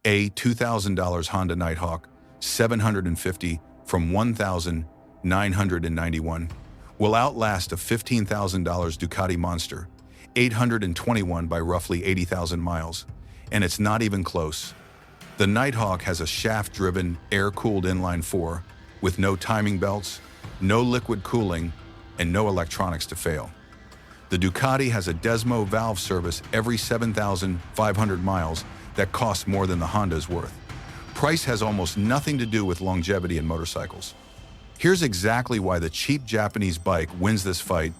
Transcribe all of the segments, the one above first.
A $2,000 Honda Nighthawk 750 from 1,991 will outlast a $15,000 Ducati Monster 821 by roughly 80,000 miles, and it's not even close. The Nighthawk has a shaft-driven, air-cooled inline-4 with no timing belts, no liquid cooling, and no electronics to fail. The Ducati has a desmo valve service every 7,500 miles that costs more than the Honda's worth. Price has almost nothing to do with longevity in motorcycles. Here's exactly why the cheap Japanese bike wins this fight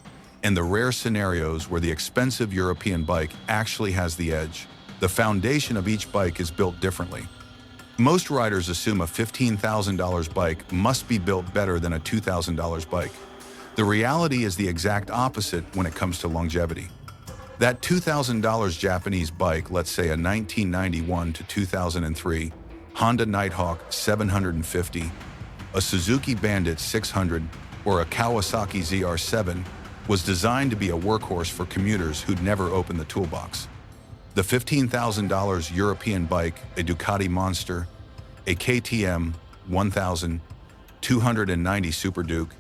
and the rare scenarios where the expensive European bike actually has the edge. The foundation of each bike is built differently. Most riders assume a $15,000 bike must be built better than a $2,000 bike. The reality is the exact opposite when it comes to longevity. That $2,000 Japanese bike, let's say a 1991 to 2003 Honda Nighthawk 750, a Suzuki Bandit 600, or a Kawasaki ZR7, was designed to be a workhorse for commuters who'd never opened the toolbox. The $15,000 European bike, a Ducati Monster, a KTM 1290 Super Duke,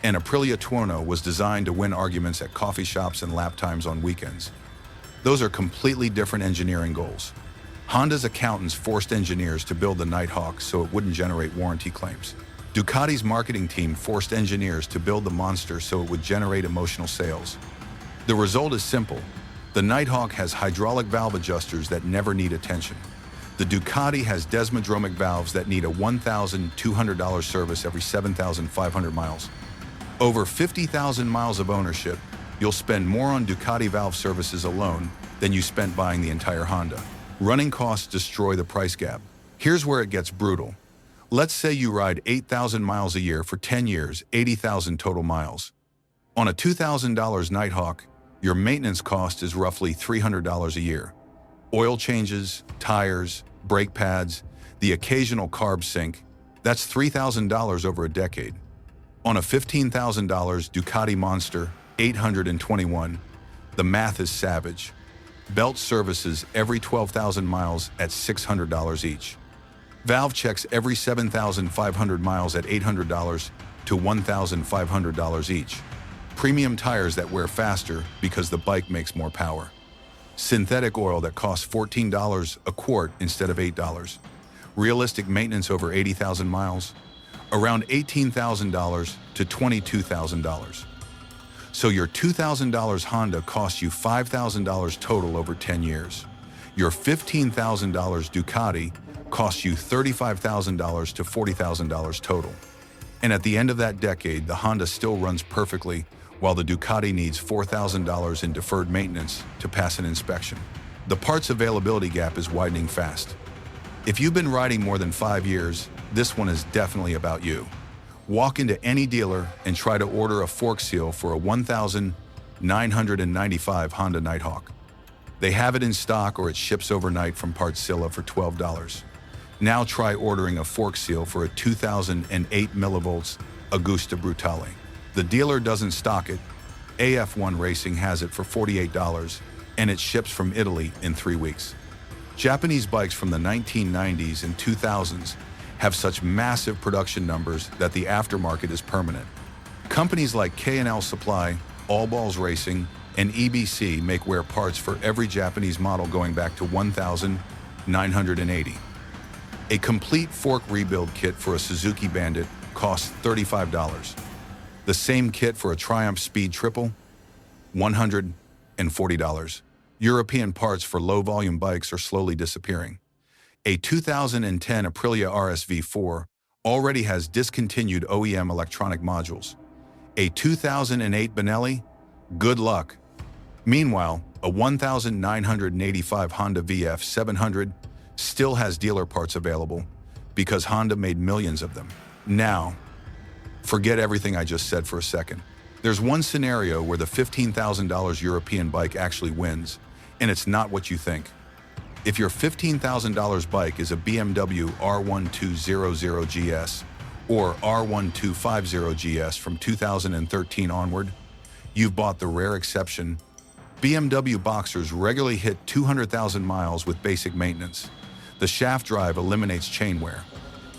and Aprilia Tuono was designed to win arguments at coffee shops and lap times on weekends. Those are completely different engineering goals. Honda's accountants forced engineers to build the Nighthawk so it wouldn't generate warranty claims. Ducati's marketing team forced engineers to build the Monster so it would generate emotional sales. The result is simple. The Nighthawk has hydraulic valve adjusters that never need attention. The Ducati has desmodromic valves that need a $1,200 service every 7,500 miles. Over 50,000 miles of ownership, you'll spend more on Ducati valve services alone than you spent buying the entire Honda. Running costs destroy the price gap. Here's where it gets brutal. Let's say you ride 8,000 miles a year for 10 years, 80,000 total miles. On a $2,000 Nighthawk, your maintenance cost is roughly $300 a year. Oil changes, tires, brake pads, the occasional carb sync, that's $3,000 over a decade. On a $15,000 Ducati Monster 821, the math is savage. Belt services every 12,000 miles at $600 each. Valve checks every 7,500 miles at $800 to $1,500 each. Premium tires that wear faster because the bike makes more power. Synthetic oil that costs $14 a quart instead of $8. Realistic maintenance over 80,000 miles, around $18,000 to $22,000. So your $2,000 Honda costs you $5,000 total over 10 years. Your $15,000 Ducati costs you $35,000 to $40,000 total. And at the end of that decade, the Honda still runs perfectly, while the Ducati needs $4,000 in deferred maintenance to pass an inspection. The parts availability gap is widening fast. If you've been riding more than 5 years, this one is definitely about you. Walk into any dealer and try to order a fork seal for a 1,995 Honda Nighthawk. They have it in stock or it ships overnight from Partzilla for $12. Now try ordering a fork seal for a 2008 millivolts Augusta Brutale. The dealer doesn't stock it. AF1 Racing has it for $48, and it ships from Italy in 3 weeks. Japanese bikes from the 1990s and 2000s have such massive production numbers that the aftermarket is permanent. Companies like K&L Supply, All Balls Racing, and EBC make wear parts for every Japanese model going back to 1980. A complete fork rebuild kit for a Suzuki Bandit costs $35. The same kit for a Triumph Speed Triple, $140. European parts for low-volume bikes are slowly disappearing. A 2010 Aprilia RSV4 already has discontinued OEM electronic modules. A 2008 Benelli? Good luck. Meanwhile, a 1985 Honda VF 700 still has dealer parts available because Honda made millions of them. Now, forget everything I just said for a second. There's one scenario where the $15,000 European bike actually wins, and it's not what you think. If your $15,000 bike is a BMW R1200 GS or R1250 GS from 2013 onward, you've bought the rare exception. BMW Boxers regularly hit 200,000 miles with basic maintenance. The shaft drive eliminates chain wear.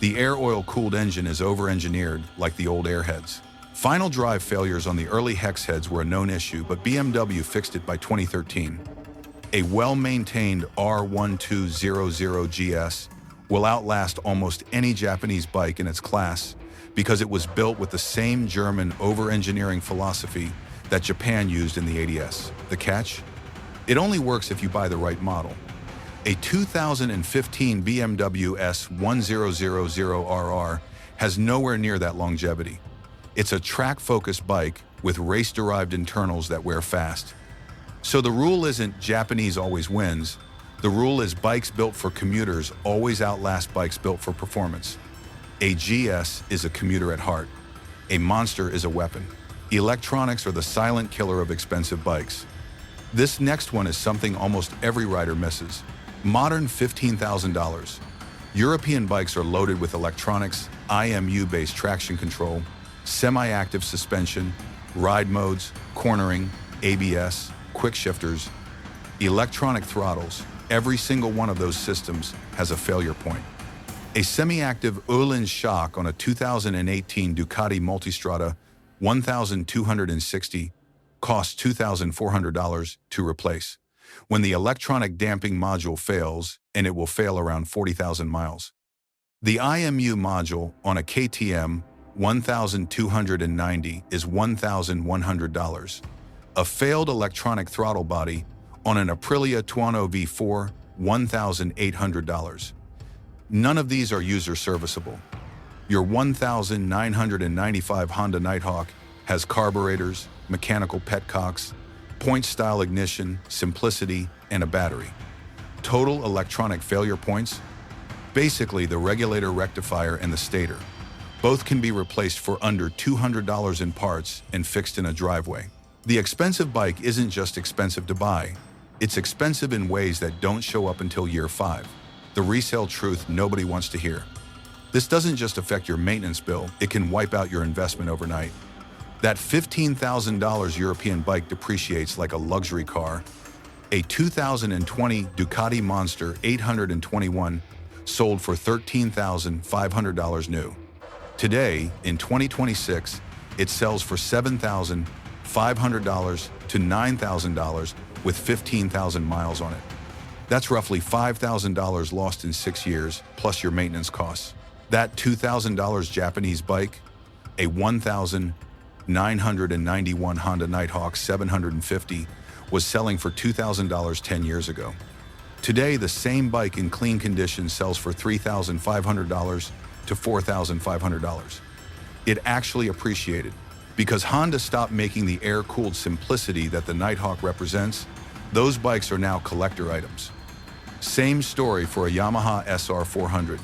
The air oil-cooled engine is over-engineered like the old airheads. Final drive failures on the early hex heads were a known issue, but BMW fixed it by 2013. A well-maintained R1200GS will outlast almost any Japanese bike in its class because it was built with the same German over-engineering philosophy that Japan used in the ADS. The catch? It only works if you buy the right model. A 2015 BMW S1000RR has nowhere near that longevity. It's a track-focused bike with race-derived internals that wear fast. So the rule isn't Japanese always wins. The rule is bikes built for commuters always outlast bikes built for performance. A GS is a commuter at heart. A Monster is a weapon. Electronics are the silent killer of expensive bikes. This next one is something almost every rider misses. Modern $15,000. European bikes are loaded with electronics, IMU-based traction control, semi-active suspension, ride modes, cornering, ABS, quick shifters, electronic throttles. Every single one of those systems has a failure point. A semi-active Öhlins shock on a 2018 Ducati Multistrada 1260 costs $2,400 to replace, when the electronic damping module fails, and it will fail around 40,000 miles. The IMU module on a KTM 1290 is $1,100. A failed electronic throttle body on an Aprilia Tuono V4, $1,800. None of these are user serviceable. Your 1995 Honda Nighthawk has carburetors, mechanical petcocks, point-style ignition, simplicity, and a battery. Total electronic failure points? Basically the regulator, rectifier, and the stator. Both can be replaced for under $200 in parts and fixed in a driveway. The expensive bike isn't just expensive to buy. It's expensive in ways that don't show up until year 5. The resale truth nobody wants to hear. This doesn't just affect your maintenance bill, it can wipe out your investment overnight. That $15,000 European bike depreciates like a luxury car. A 2020 Ducati Monster 821 sold for $13,500 new. Today, in 2026, it sells for $7,500 to $9,000 with 15,000 miles on it. That's roughly $5,000 lost in 6 years, plus your maintenance costs. That $2,000 Japanese bike, a 1,991 Honda Nighthawk 750, was selling for $2,000 10 years ago. Today, the same bike in clean condition sells for $3,500 to $4,500. It actually appreciated. Because Honda stopped making the air-cooled simplicity that the Nighthawk represents, those bikes are now collector items. Same story for a Yamaha SR400,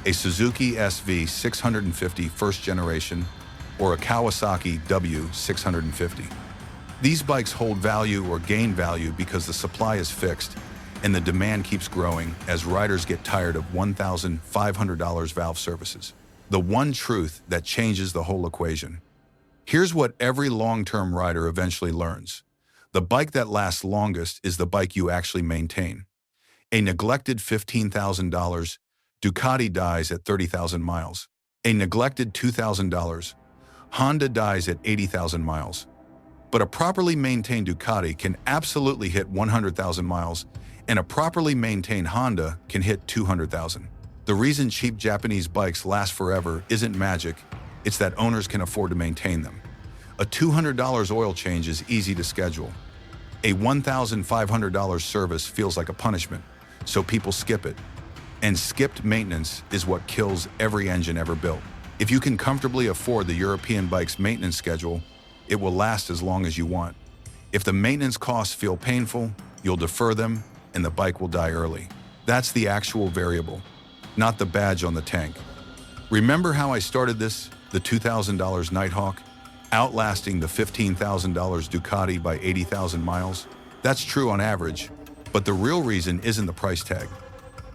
a Suzuki SV650 first generation, or a Kawasaki W650. These bikes hold value or gain value because the supply is fixed and the demand keeps growing as riders get tired of $1,500 valve services. The one truth that changes the whole equation. Here's what every long-term rider eventually learns. The bike that lasts longest is the bike you actually maintain. A neglected $15,000 Ducati dies at 30,000 miles. A neglected $2,000 Honda dies at 80,000 miles. But a properly maintained Ducati can absolutely hit 100,000 miles, and a properly maintained Honda can hit 200,000. The reason cheap Japanese bikes last forever isn't magic, it's that owners can afford to maintain them. A $200 oil change is easy to schedule. A $1,500 service feels like a punishment, so people skip it. And skipped maintenance is what kills every engine ever built. If you can comfortably afford the European bike's maintenance schedule, it will last as long as you want. If the maintenance costs feel painful, you'll defer them, and the bike will die early. That's the actual variable, not the badge on the tank. Remember how I started this? The $2,000 Nighthawk, outlasting the $15,000 Ducati by 80,000 miles? That's true on average, but the real reason isn't the price tag.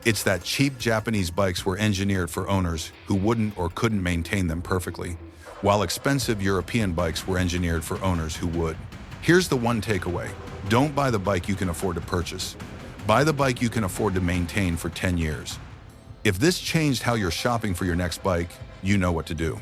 It's that cheap Japanese bikes were engineered for owners who wouldn't or couldn't maintain them perfectly, while expensive European bikes were engineered for owners who would. Here's the one takeaway. Don't buy the bike you can afford to purchase. Buy the bike you can afford to maintain for 10 years. If this changed how you're shopping for your next bike, you know what to do.